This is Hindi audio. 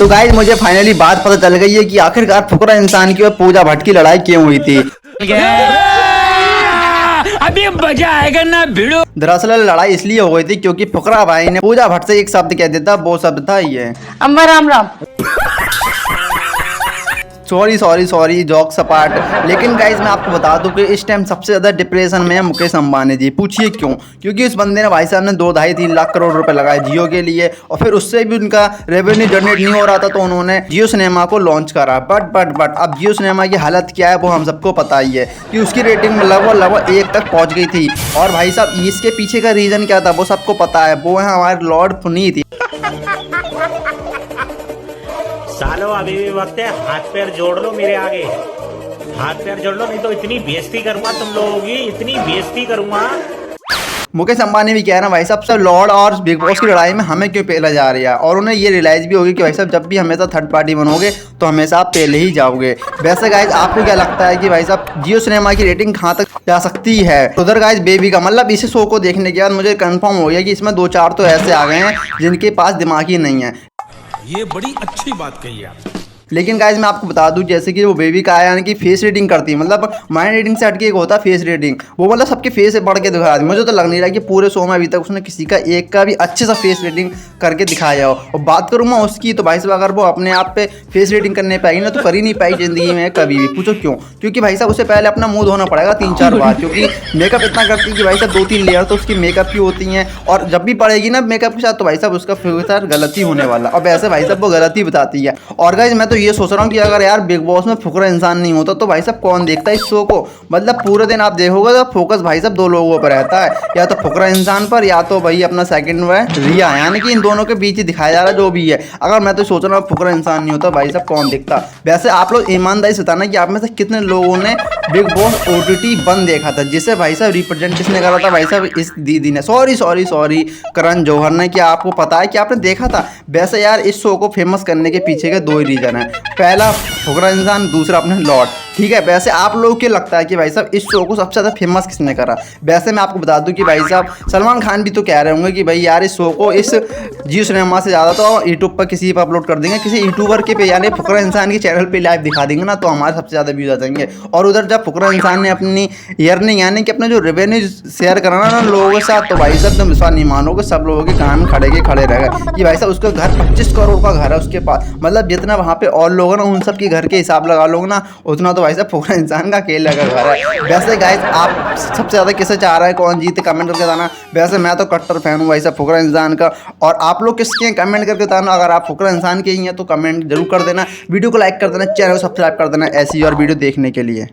तो गाइस मुझे फाइनली बात पता चल गई है कि आखिरकार फुकरा इंसान की और पूजा भट्ट की लड़ाई क्यों हुई थी। अभी मजा आएगा ना भिड़ो। दरअसल लड़ाई इसलिए हो गई थी क्योंकि फुकरा भाई ने पूजा भट्ट से एक शब्द कह दिया था, वो शब्द था ये अम्मा राम राम। सॉरी जॉक सपाट। लेकिन गाइज मैं आपको बता दूं कि इस टाइम सबसे ज्यादा डिप्रेशन में है मुकेश अंबानी जी। पूछिए क्यों? क्योंकि उस बंदे ने भाई साहब ने 2-2.5-3 लाख करोड़ रुपए लगाए जियो के लिए और फिर उससे भी उनका रेवेन्यू जनरेट नहीं हो रहा था, तो उन्होंने जियो सिनेमा को लॉन्च करा। बट अब जियो सिनेमा की हालत क्या है वो हम सबको पता ही है कि उसकी रेटिंग लगभग 1 तक पहुंच गई थी। और भाई साहब इसके पीछे का रीजन क्या था वो सबको पता है, वो है हमारे लॉर्ड पुनीत। सालो अभी भी वक्त है, हाथ पैर जोड़ लो मेरे आगे, हाथ पैर जोड़ लो, नहीं तो इतनी बेइज्जती करूंगा तुम लोगों की, इतनी बेइज्जती करूंगा। मुकेश अंबानी भी कह रहे हैं भाई साहब सब लॉर्ड और बिग बॉस की लड़ाई में हमें क्यों पहले जा रही है, और उन्हें ये रियलाइज भी होगी कि भाई साहब जब भी हमेशा थर्ड पार्टी बनोगे तो हमेशा आप पहले ही जाओगे। वैसे गाइज आपको क्या लगता है कि भाई साहब जियो सिनेमा की रेटिंग कहाँ तक जा सकती है? उधर गाइज बेबी का मतलब इस शो को देखने के बाद मुझे कंफर्म हो गया कि इसमें 2-4 तो ऐसे आ गए हैं जिनके पास दिमाग ही नहीं है। ये बड़ी अच्छी बात कही आप। लेकिन गाइज मैं आपको बता दूं जैसे कि वो बेबी का आया यानी कि फेस रीडिंग करती है, मतलब माइंड रीडिंग से हटके एक होता है फेस रीडिंग, वो मतलब सबके फेस से पढ़ के दिखा दी। मुझे तो लग नहीं रहा कि पूरे शो में अभी तक उसने किसी का एक का भी अच्छे से फेस रीडिंग करके दिखाया हो। और बात करूँ मैं उसकी तो भाई साहब अगर वो अपने आप पे फेस रीडिंग करने पाएगी ना तो कर ही नहीं पाई जिंदगी में कभी भी। पूछो क्यों? क्योंकि भाई साहब उससे पहले अपना मुंह धोना पड़ेगा 3-4 बार, क्योंकि मेकअप इतना करती है कि भाई साहब 2-3 लेयर तो उसकी मेकअप की होती हैं, और जब भी पड़ेगी ना मेकअप के साथ तो भाई साहब उसका फ्यूचर गलत ही होने वाला। और वैसे भाई साहब वो गलत ही बताती है। और गाइज मैं तो ये सोच रहा हूँ कि अगर यार बिग बॉस में फुकरा इंसान नहीं होता तो भाई साहब कौन देखता है इस शो को? मतलब पूरे दिन आप देखोगे तो फोकस भाई साहब 2 लोगों पर रहता है, या तो फुकरा इंसान पर या तो भाई अपना सेकंड है रिया, यानी कि इन दोनों के बीच ही दिखाया जा रहा है जो भी है। अगर मैं तो सोच रहा हूँ फुकरा इंसान नहीं होता भाई साहब कौन देखता? वैसे आप लोग ईमानदारी से बताना कि आप में से कितने लोगों ने बिग बॉस OTT 1 देखा था, जिसे भाई साहब रिप्रेजेंट किसने करा था? भाई साहब इस दीदी ने, सॉरी करण जौहर ने। क्या आपको पता है कि आपने देखा था? वैसे यार इस शो को फेमस करने के पीछे के 2 ही रीजन है, पहला फुकरा इंसान, दूसरा अपने लॉर्ड। ठीक है, वैसे आप लोगों को लगता है कि भाई साहब इस शो को सबसे ज़्यादा फेमस किसने करा? वैसे मैं आपको बता दूं कि भाई साहब सलमान खान भी तो कह रहे होंगे कि भाई यार इस शो को इस जियो सिनेमा से ज़्यादा तो यूट्यूब पर किसी पर अपलोड कर देंगे, किसी यूट्यूबर के पे यानी फुकरा इंसान के चैनल पे लाइव दिखा देंगे ना, तो हमारे सबसे ज़्यादा व्यूज आ जाएंगे। और उधर जब फुकरा इंसान ने अपनी अर्निंग यानी कि अपना जो रेवेन्यू शेयर कराना ना लोगों के साथ, तो भाई साहब तुम विश्वास नहीं मानोगे सब लोगों के कान खड़े रह गए कि भाई साहब उसका घर 25 करोड़ का घर है उसके पास। मतलब जितना वहाँ पे और लोग ना उन सब के घर के हिसाब लगा लोगे ना उतना तो भाई साहब फुकरा इंसान का अकेले का घर है। वैसे गाइस आप सबसे ज़्यादा किसे चाह रहा है कौन जीते कमेंट करके बताना। वैसे मैं तो कट्टर फैन हूँ भाई साहब फुकरा इंसान का, और आप लोग किसके हैं कमेंट करके बताना। अगर आप फुकरा इंसान के ही हैं तो कमेंट जरूर कर देना, वीडियो को लाइक कर देना, चैनल को सब्सक्राइब कर देना ऐसी और वीडियो देखने के लिए।